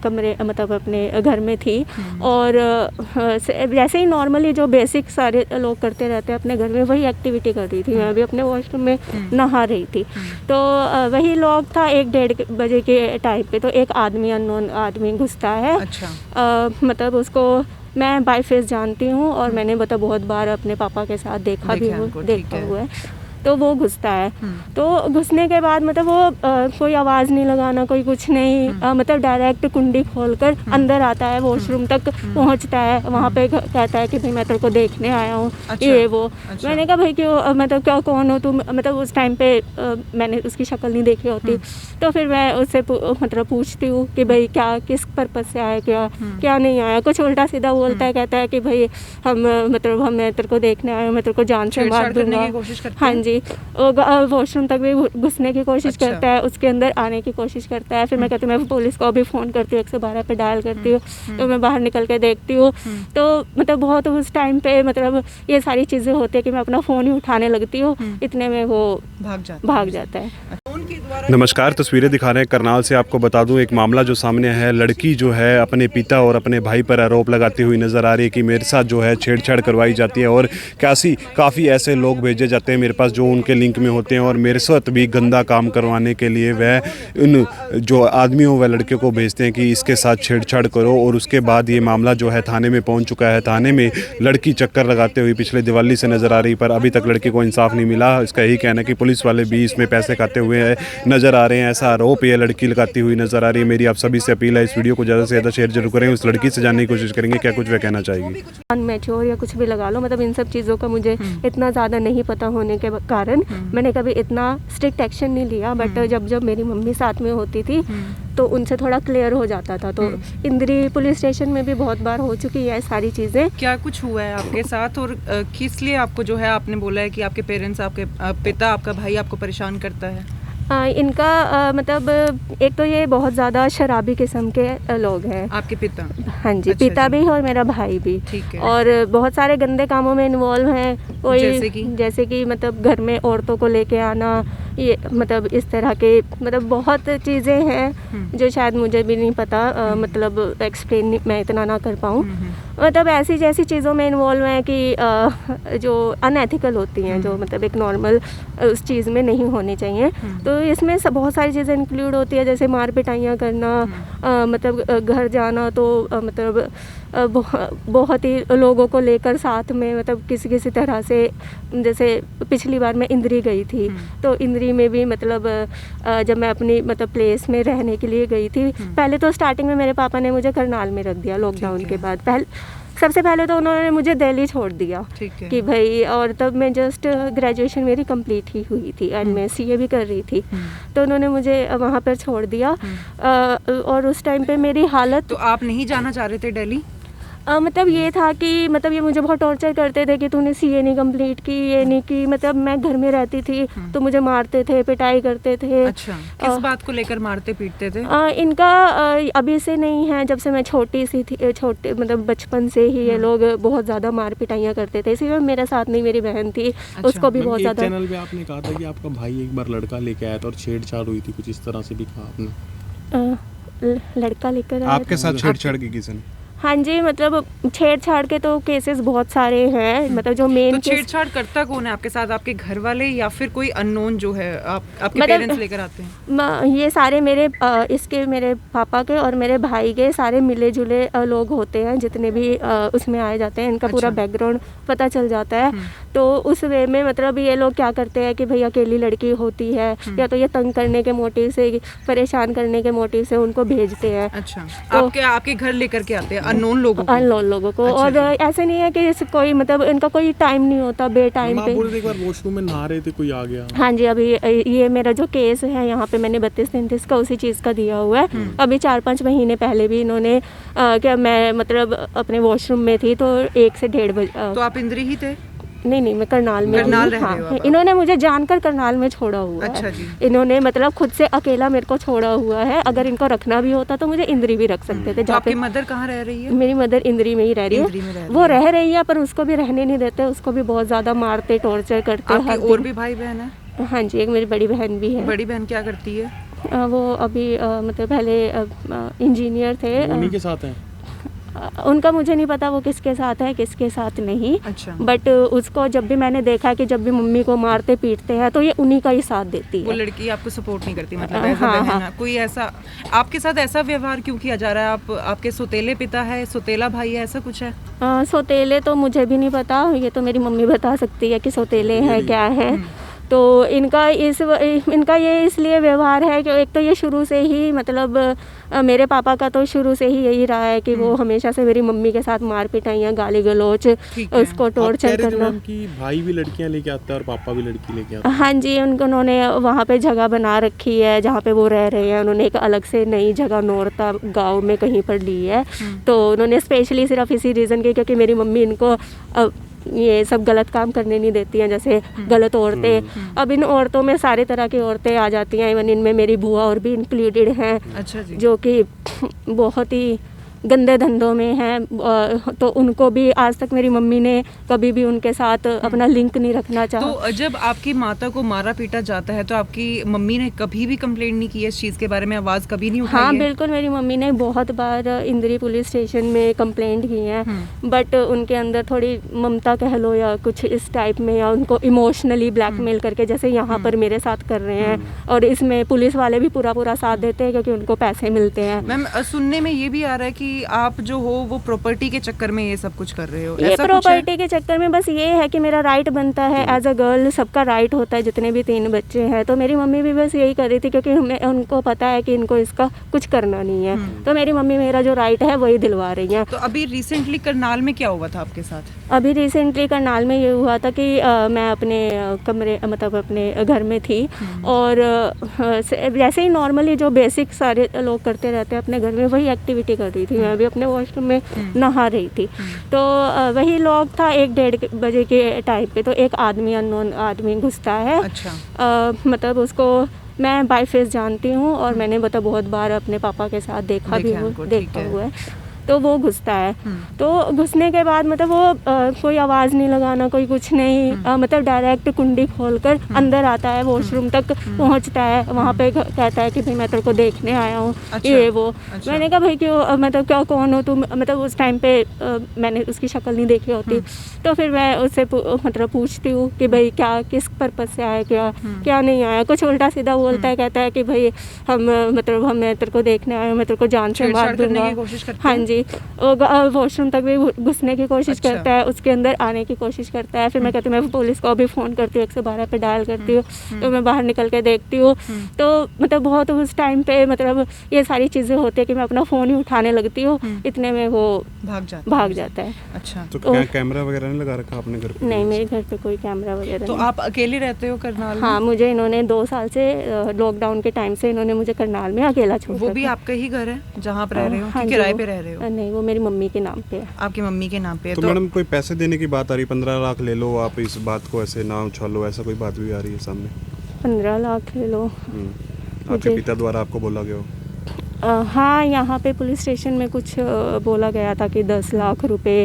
कमरे मतलब अपने घर में थी और जैसे ही नॉर्मली जो बेसिक सारे लोग करते रहते हैं अपने घर में, वही एक्टिविटी कर रही थी। मैं भी अपने वॉशरूम में नहा रही थी, तो वही लोग था 1-1:30 बजे के टाइम पे, तो एक आदमी, अननोन आदमी घुसता है। अच्छा। मतलब उसको मैं बाय फेस जानती हूँ और मैंने मतलब बहुत बार अपने पापा के साथ देखा हुआ है। तो वो घुसता है, तो घुसने के बाद मतलब वो कोई आवाज़ नहीं लगाना, कोई कुछ नहीं, मतलब डायरेक्ट कुंडी खोलकर अंदर आता है, वॉशरूम तक पहुंचता है। वहाँ पे कहता है कि भाई मैं तेरे को देखने आया हूँ। अच्छा, ये वो। अच्छा। मैंने कहा भाई क्यों, मतलब क्या, कौन हो तुम? मतलब उस टाइम पे मैंने उसकी शक्ल नहीं देखी होती, तो फिर मैं उससे मतलब पूछती हूँ कि भाई क्या, किस पर्पज़ से आया, क्या नहीं आया। कुछ उल्टा सीधा बोलता है, कहता है कि भाई हम मतलब मैं तेरे को देखने आया हूँ, मैं तेरे को जान से मार दूंगा। हाँ जी, वॉशरूम तक भी घुसने की कोशिश करता है, उसके अंदर आने की कोशिश करता है। फिर मैं कहती हूँ मैं पुलिस को भी फ़ोन करती हूँ, 112 पे डायल करती हूँ। तो मैं बाहर निकल के देखती हूँ, तो मतलब बहुत उस टाइम पे मतलब ये सारी चीज़ें होती है कि मैं अपना फ़ोन ही उठाने लगती हूँ, इतने में वो भाग जाता है। नमस्कार, तस्वीरें दिखा रहे हैं करनाल से। आपको बता दूं एक मामला जो सामने है, लड़की जो है अपने पिता और अपने भाई पर आरोप लगाती हुई नज़र आ रही है कि मेरे साथ जो है छेड़छाड़ करवाई जाती है और काफ़ी ऐसे लोग भेजे जाते हैं मेरे पास जो उनके लिंक में होते हैं और मेरे साथ भी गंदा काम करवाने के लिए वह उन जो आदमियों व लड़कियों को भेजते हैं कि इसके साथ छेड़छाड़ करो। और उसके बाद ये मामला जो है थाने में पहुँच चुका है। थाने में लड़की चक्कर लगाते हुए पिछले दिवाली से नज़र आ रही, पर अभी तक लड़की को इंसाफ नहीं मिला। इसका यही कहना है कि पुलिस वाले भी इसमें पैसे खाते हुए नज़र आ रहे हैं, ऐसा आरोप ये लड़की लगाती हुई नज़र आ रही है। मेरी आप सभी से अपील है, इस वीडियो को ज़्यादा से ज़्यादा शेयर जरूर करें। उस लड़की से जानने की कोशिश करेंगे क्या कुछ वह कहना चाहेगी। अनमैच्योर या कुछ भी लगा लो, मतलब इन सब चीज़ों का मुझे इतना ज़्यादा नहीं पता होने के कारण मैंने कभी इतना स्ट्रिक्ट एक्शन नहीं लिया। बट जब मेरी मम्मी साथ में होती थी तो उनसे थोड़ा क्लियर हो जाता था। तो इंद्री पुलिस स्टेशन में भी बहुत बार हो चुकी है सारी चीज़ें। क्या कुछ हुआ है आपके साथ और किस लिए आपको जो है, आपने बोला है कि आपके पेरेंट्स, आपके पिता, आपका भाई आपको परेशान करता है? इनका मतलब एक तो ये बहुत ज़्यादा शराबी किस्म के लोग हैं। आपके पिता? हाँ जी, अच्छा, पिता भी और मेरा भाई भी। ठीक है। और बहुत सारे गंदे कामों में इन्वॉल्व हैं। कोई जैसे कि मतलब घर में औरतों को लेके आना, ये मतलब इस तरह के मतलब बहुत चीज़ें हैं जो शायद मुझे भी नहीं पता, मतलब एक्सप्लेन मैं इतना ना कर पाऊँ। मतलब ऐसी जैसी चीज़ों में इन्वॉल्व हैं कि जो अनएथिकल होती हैं, जो मतलब एक नॉर्मल उस चीज़ में नहीं होनी चाहिए। तो इसमें बहुत सारी चीज़ें इंक्लूड होती है, जैसे मार पिटाइयाँ करना, मतलब घर जाना तो मतलब बहुत ही लोगों को लेकर साथ में, मतलब किसी तरह से। जैसे पिछली बार मैं इंद्री गई थी, तो इंद्री में भी मतलब जब मैं अपनी मतलब प्लेस में रहने के लिए गई थी, पहले तो स्टार्टिंग में मेरे पापा ने मुझे करनाल में रख दिया लॉकडाउन के बाद। सबसे पहले तो उन्होंने मुझे दिल्ली छोड़ दिया कि भाई, और तब मैं जस्ट ग्रेजुएशन मेरी कंप्लीट ही हुई थी एंड मैं सीए भी कर रही थी। तो उन्होंने मुझे वहाँ पर छोड़ दिया और उस टाइम पे मेरी हालत। तो आप नहीं जाना चाह रहे थे दिल्ली? मतलब ये था कि मतलब ये मुझे बहुत टॉर्चर करते थे कि तूने सीए नहीं कंप्लीट की, ये नहीं की। मतलब मैं घर में रहती थी तो मुझे मारते थे, पिटाई करते थे। अच्छा, किस बात को लेकर मारते पीटते थे? इनका अभी से नहीं है, जब से मैं छोटी सी थी, छोटे मतलब बचपन से ही ये लोग बहुत ज़्यादा मार पिटाइयाँ करते थे। इसीलिए मेरे साथ नहीं, मेरी बहन थी। अच्छा, उसको भी बहुत ज़्यादा। चैनल पे आपने कहा था कि आपका भाई एक बार लड़का लेके आया था और छेड़छाड़ हुई थी, कुछ इस तरह से भी कहा आपने। लड़का लेकर आया आपके साथ छेड़छाड़ की किसी ने? हाँ जी, मतलब छेड़छाड़ के तो केसेस बहुत सारे हैं। मतलब जो मेन तो छेड़छाड़ करता कौन है आपके साथ? आपके घर वाले या फिर कोई अननोन जो है आपके पेरेंट्स लेकर आते हैं? ये सारे मेरे इसके मेरे पापा के और मेरे भाई के सारे मिले जुले लोग होते हैं, जितने भी उसमें आए जाते हैं। इनका पूरा बैकग्राउंड पता चल जाता है। तो उस वे में मतलब ये लोग क्या करते हैं कि भाई अकेली लड़की होती है या तो ये तंग करने के मोटिव से, परेशान करने के मोटिव से उनको भेजते हैं। अच्छा, तो आपके घर लेकर के आते हैं अननोन लोगों को। अच्छा, और ऐसे नहीं है कि कोई मतलब इनका कोई टाइम नहीं होता, बे टाइम पे। एक बार वॉशरूम में नहा रहे थे, कोई आ गया। हाँ जी, अभी ये मेरा जो केस है यहाँ पे मैंने 32-33 का उसी चीज़ का दिया हुआ है। अभी 4-5 महीने पहले भी इन्होंने क्या, मैं मतलब अपने वॉशरूम में थी तो 1 से 1:30 बजे। तो आप इंद्री ही थे? नहीं, मैं करनाल में करनाल रह हाँ, रहे हो इन्होंने मुझे जानकर करनाल में छोड़ा हुआ है। अच्छा जी। इन्होंने मतलब खुद से अकेला मेरे को छोड़ा हुआ है। अगर इनको रखना भी होता तो मुझे इंद्री भी रख सकते थे। तो आपकी मदर कहाँ रह रही है? मेरी मदर इंद्री में ही रह रही है। वो रह रही है, पर उसको भी रहने नहीं देते, उसको भी बहुत ज़्यादा मारते, टॉर्चर करते हैं। और भी भाई बहन है? हाँ जी, एक मेरी बड़ी बहन भी है। बड़ी बहन क्या करती है? वो अभी मतलब पहले इंजीनियर थे। उन्हीं के साथ हैं? उनका मुझे नहीं पता वो किसके साथ है किसके साथ नहीं। अच्छा। बट उसको जब भी मैंने देखा कि जब भी मम्मी को मारते पीटते हैं तो ये उन्हीं का ही साथ देती वो है। लड़की आपको सपोर्ट नहीं करती, मतलब ऐसा हाँ, बहन हाँ। है? कोई ऐसा आपके साथ ऐसा व्यवहार क्यों किया जा रहा है? आपके सौतेले पिता है, सौतेला भाई है, ऐसा कुछ है? सौतेले तो मुझे भी नहीं पता, ये तो मेरी मम्मी बता सकती है कि सौतेले हैं क्या है। तो इनका ये इसलिए व्यवहार है कि एक तो ये शुरू से ही मतलब मेरे पापा का तो शुरू से ही यही रहा है कि वो हमेशा से मेरी मम्मी के साथ मार पिटाइयाँ, गाली गलौच, उसको टॉर्चर करना। कि भाई भी लड़कियां लेके आता है और पापा भी लड़की लेके आता है? हाँ जी, उन्होंने वहाँ पे जगह बना रखी है जहाँ पे वो रह रहे हैं। उन्होंने एक अलग से नई जगह नौरता गांव में कहीं पर ली है। तो उन्होंने स्पेशली सिर्फ इसी रीज़न के क्योंकि मेरी मम्मी इनको ये सब गलत काम करने नहीं देती हैं, जैसे गलत औरतें। अब इन औरतों में सारे तरह की औरतें आ जाती हैं, इवन इनमें मेरी बुआ और भी इंक्लूडेड हैं। अच्छा जी। जो कि बहुत ही गंदे धंधों में हैं। तो उनको भी आज तक मेरी मम्मी ने कभी भी उनके साथ अपना लिंक नहीं रखना चाहा। तो जब आपकी माता को मारा पीटा जाता है तो आपकी मम्मी ने कभी भी कंप्लेंट नहीं की है इस चीज़ के बारे में, आवाज़ कभी नहीं उठाई हाँ है? बिल्कुल, मेरी मम्मी ने बहुत बार इंदिरी पुलिस स्टेशन में कंप्लेंट की है। बट उनके अंदर थोड़ी ममता कह लो या कुछ इस टाइप में, या उनको इमोशनली ब्लैकमेल करके जैसे यहाँ पर मेरे साथ कर रहे हैं। और इसमें पुलिस वाले भी पूरा साथ देते हैं क्योंकि उनको पैसे मिलते हैं। मैम सुनने में ये भी आ रहा है कि आप जो हो वो प्रॉपर्टी के चक्कर में ये सब कुछ कर रहे हो, ये ऐसा कुछ है? प्रॉपर्टी के चक्कर में बस ये है कि मेरा राइट बनता है एज अ गर्ल, सबका राइट होता है जितने भी 3 बच्चे हैं। तो मेरी मम्मी भी बस यही कर रही थी क्योंकि उनको पता है कि इनको इसका कुछ करना नहीं है। तो मेरी मम्मी मेरा जो राइट है वही दिलवा रही हैं। तो अभी रिसेंटली करनाल में क्या हुआ था आपके साथ? अभी रिसेंटली करनाल में ये हुआ था कि मैं अपने कमरे मतलब अपने घर में थी और जैसे ही नॉर्मली जो बेसिक सारे लोग करते रहते हैं अपने घर में, वही एक्टिविटी कर रही थी। मैं भी अपने वॉशरूम में नहा रही थी। तो वही लॉक था 1-1:30 बजे के टाइम पे। तो एक आदमी, अननोन आदमी घुसता है। अच्छा। मतलब उसको मैं बाय फेस जानती हूँ और मैंने मतलब बहुत बार अपने पापा के साथ देखा भी हुआ है। तो वो घुसता है। तो घुसने के बाद मतलब वो कोई आवाज़ नहीं लगाना, कोई कुछ नहीं, मतलब डायरेक्ट कुंडी खोलकर अंदर आता है, वॉशरूम तक पहुंचता है। वहाँ पे कहता है कि भाई मैं तेरे को देखने आया हूँ। अच्छा, ये वो। अच्छा। मैंने कहा भाई क्यों, मतलब क्या, कौन हो तुम? मतलब उस टाइम पे मैंने उसकी शक्ल नहीं देखी होती। तो फिर मैं उससे मतलब पूछती हूँ कि भाई क्या, किस पर्पज़ से आया, क्या नहीं आया। कुछ उल्टा सीधा बोलता है, कहता है कि भाई मैं तेरे को देखने आया हूँ, मैं तेरे को जान से मार दूंगा। हाँ जी, वॉशरूम तक भी घुसने की कोशिश अच्छा। करता है, उसके अंदर आने की कोशिश करता है। फिर मैं कहती हूँ मैं पुलिस को भी फ़ोन करती हूँ, 112 पे डायल करती हूँ। तो मैं बाहर निकल के देखती हूँ तो मतलब बहुत उस टाइम पे मतलब ये सारी चीज़ें होती है कि मैं अपना फ़ोन ही उठाने लगती हूँ, इतने में वो भाग जाता है। अच्छा। तो कैमरा वगैरह नहीं लगा रखा आपने घर पे? नहीं, मेरे घर पे कोई कैमरा वगैरह तो नहीं। आप अकेले रहते हो करनाल में? हाँ, मुझे इन्होंने 2 साल से लॉकडाउन के टाइम से इन्होंने मुझे करनाल में अकेला छोड़ वो भी आपका ही घर है जहाँ आप रह रहे हो हाँ कि जी, किराए पे रह रहे हो? नहीं, वो मेरी मम्मी के नाम पे है। आपकी मम्मी के नाम पे है। तो मैडम कोई पैसे देने की बात आ रही, 15 लाख ले लो आप, इस बात को ऐसे ना उछालो, ऐसा कोई बात भी आ रही है सामने? 15 लाख ले लो। आपके पिता द्वारा आपको बोला गया हो? हाँ, यहाँ पे पुलिस स्टेशन में कुछ बोला गया था कि 10 लाख रुपए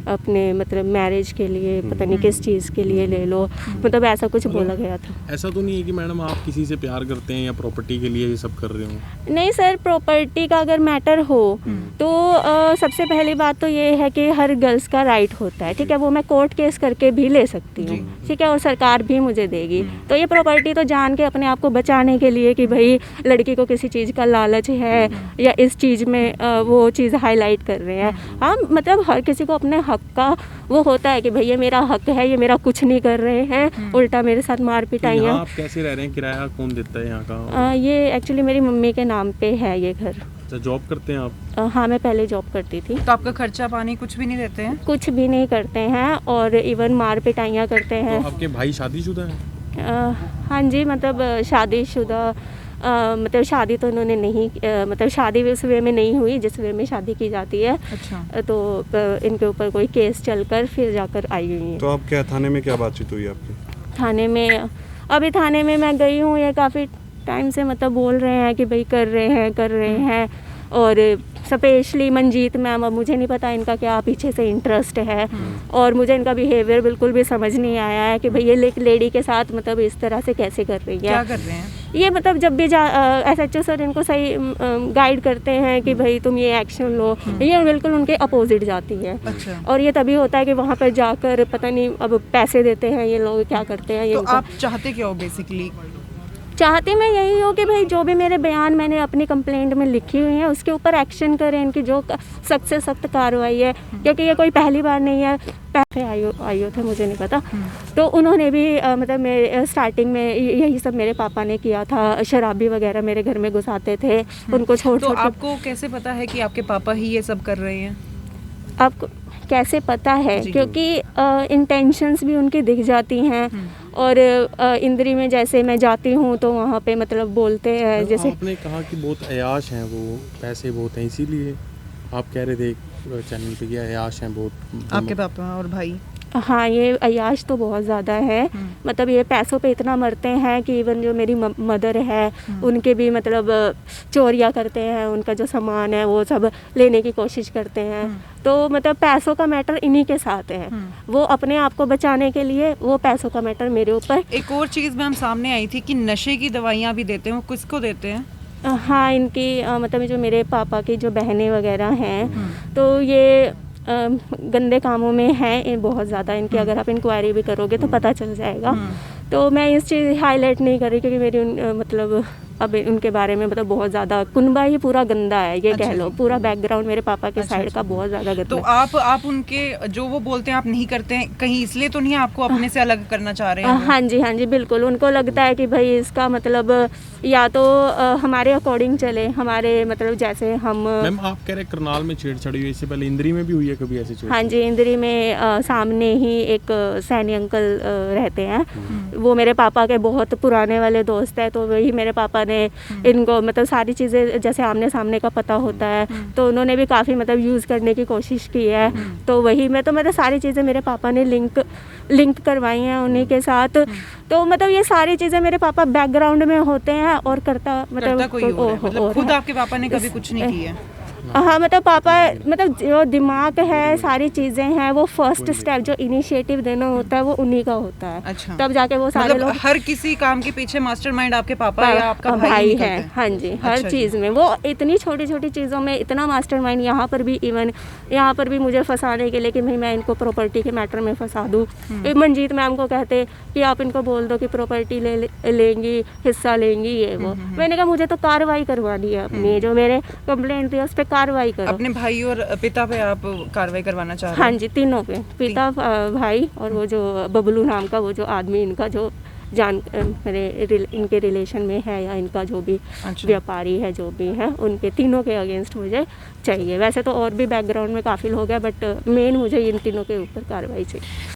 अपने मतलब मैरिज के लिए, पता नहीं किस चीज़ के लिए ले लो, मतलब ऐसा कुछ बोला गया था। ऐसा तो नहीं है कि मैडम आप किसी से प्यार करते हैं या प्रॉपर्टी के लिए ये सब कर रहे हो? नहीं सर, प्रॉपर्टी का अगर मैटर हो तो सबसे पहली बात तो ये है कि हर गर्ल्स का राइट होता है, ठीक है, वो मैं कोर्ट केस करके भी ले सकती हूँ, ठीक है, और सरकार भी मुझे देगी। तो ये प्रॉपर्टी तो जान के अपने आप को बचाने के लिए कि भाई लड़की को किसी चीज़ का लालच है या इस चीज़ में वो चीज़ हाईलाइट कर रहे हैं। हाँ, मतलब हर किसी को अपने हक का वो होता है कि भाई ये मेरा हक है, ये मेरा कुछ नहीं कर रहे हैं, उल्टा मेरे साथ मार पिटाइयाँ। आप कैसे रह रहे हैं? किराया कौन देता है यहाँ का? ये एक्चुअली मेरी मम्मी के नाम पे है ये घर। अच्छा, जॉब करते हैं आप? हाँ, मैं पहले जॉब करती थी। तो आपका खर्चा पानी कुछ भी नहीं देते हैं? कुछ भी नहीं करते हैं और इवन मार पिटाइयाँ करते हैं। तो आपके भाई शादीशुदा हैं? हाँ जी, मतलब शादीशुदा, मतलब शादी तो इन्होंने नहीं, मतलब शादी उस वे में नहीं हुई जिस वे में शादी की जाती है। अच्छा। तो इनके ऊपर कोई केस चलकर फिर जाकर आई हुई है। तो आप क्या थाने में क्या बातचीत हुई आपकी? थाने में, अभी थाने में मैं गई हूँ, ये काफ़ी टाइम से मतलब बोल रहे हैं कि भाई कर रहे हैं और स्पेशली मंजीत मैम, अब मुझे नहीं पता इनका क्या पीछे से इंटरेस्ट है और मुझे इनका बिहेवियर बिल्कुल भी समझ नहीं आया है कि भाई ये लेडी के साथ मतलब इस तरह से कैसे कर रही है। क्या कर रहे हैं? ये मतलब जब भी SHO सर इनको सही गाइड करते हैं कि भाई तुम ये एक्शन लो, ये बिल्कुल उनके अपोजिट जाती है। अच्छा। और ये तभी होता है कि वहाँ पर जाकर पता नहीं अब पैसे देते हैं ये लोग, क्या करते हैं ये तो इनका। आप चाहते क्या हो बेसिकली? चाहती मैं यही हो कि भाई जो भी मेरे बयान मैंने अपनी कंप्लेंट में लिखी हुई है उसके ऊपर एक्शन करें, इनकी जो सख्त से सख्त कार्रवाई है, क्योंकि ये कोई पहली बार नहीं है। पहले आयो थे, मुझे नहीं पता, तो उन्होंने भी मतलब मेरे स्टार्टिंग में यही सब मेरे पापा ने किया था, शराबी वगैरह मेरे घर में घुसाते थे, उनको छोड़ तो छोड़। आपको कैसे पता है कि आपके पापा ही ये सब कर रहे हैं? आपको कैसे पता है? क्योंकि इंटेंशंस भी उनकी दिख जाती हैं। और इंद्री में जैसे मैं जाती हूँ तो वहाँ पे मतलब बोलते हैं, जैसे आपने कहा कि बहुत अयाश हैं, वो पैसे बहुत हैं, इसीलिए आप कह रहे थे चैनल पे कि अयाश हैं बहुत आपके पापा और भाई? हाँ, ये अयाश तो बहुत ज़्यादा है। मतलब ये पैसों पे इतना मरते हैं कि इवन जो मेरी मदर है उनके भी मतलब चोरियाँ करते हैं, उनका जो सामान है वो सब लेने की कोशिश करते हैं। तो मतलब पैसों का मैटर इन्हीं के साथ है। वो अपने आप को बचाने के लिए वो पैसों का मैटर मेरे ऊपर। एक और चीज़ मैम सामने आई थी कि नशे की दवाइयाँ भी देते हैं, वो किसको देते हैं? हाँ, इनकी मतलब जो मेरे पापा की जो बहनें वगैरह हैं तो ये गंदे कामों में हैं ये बहुत ज़्यादा। इनकी अगर आप इंक्वायरी भी करोगे तो पता चल जाएगा। तो मैं इस चीज़ हाईलाइट नहीं कर रही क्योंकि मेरी मतलब अब उनके बारे में मतलब बहुत ज़्यादा कुनबा ही पूरा गंदा है, ये कह लो। पूरा बैकग्राउंड मेरे पापा के साइड का बहुत ज़्यादा गंदा तो है। आप उनके जो वो बोलते हैं आप नहीं करते हैं, कहीं इसलिए तो नहीं आपको अपने से अलग करना चाह रहे हैं? हाँ जी, हाँ जी, बिल्कुल। उनको लगता है कि भाई इसका मतलब या तो हमारे अकॉर्डिंग चले, हमारे मतलब जैसे हम। मैम आप कह रहे करनाल में छेड़छाड़ी हुई, इससे पहले इंद्री में भी हुई है कभी ऐसी छेड़छाड़ी? हाँ जी, इंद्री में सामने ही एक सैनी अंकल रहते हैं, वो मेरे पापा के बहुत पुराने वाले दोस्त हैं। तो वही मेरे पापा ने इनको मतलब सारी चीज़ें जैसे आमने सामने का पता होता है तो उन्होंने भी काफ़ी मतलब यूज़ करने की कोशिश की है। तो वही मैं तो मतलब सारी चीज़ें मेरे पापा ने लिंक करवाई हैं उन्हीं के साथ। तो मतलब ये सारी चीज़ें मेरे पापा बैकग्राउंड में होते हैं और करता कोई और है। मतलब खुद आपके पापा ने कभी कुछ नहीं किया? हाँ, मतलब पापा मतलब जो दिमाग है, सारी चीज़ें हैं, वो फर्स्ट स्टेप जो इनिशिएटिव देना होता है वो उन्हीं का होता है। अच्छा। तब जाके वो सारे मतलब लोग। हर किसी काम के पीछे मास्टरमाइंड आपके पापा या आपका भाई निकलते है। हैं? हाँ जी, हर अच्छा चीज़ में वो इतनी छोटी छोटी चीज़ों में इतना मास्टरमाइंड। यहाँ पर भी इवन यहाँ पर भी मुझे फंसाने के लिए कि भाई मैं इनको प्रॉपर्टी के मैटर में फंसा दूँ। मंजीत मैम को कहते कि आप इनको बोल दो कि प्रॉपर्टी लेंगी, हिस्सा लेंगी, ये वो। मैंने कहा मुझे तो कार्रवाई करवानी है अपनी, जो मेरे कंप्लेंट थी उस पर कार्रवाई करो। अपने भाई और पिता पे आप कार्रवाई करवाना चाह रहे हैं? हाँ जी, तीनों पे, पिता, भाई और वो जो बबलू नाम का वो जो आदमी इनका जो मेरे इनके रिलेशन में है या इनका जो भी व्यापारी है जो भी है, उनके तीनों के अगेंस्ट मुझे चाहिए। वैसे तो और भी बैकग्राउंड में काफ़ी लोग हैं बट मेन मुझे इन तीनों के ऊपर कार्रवाई चाहिए।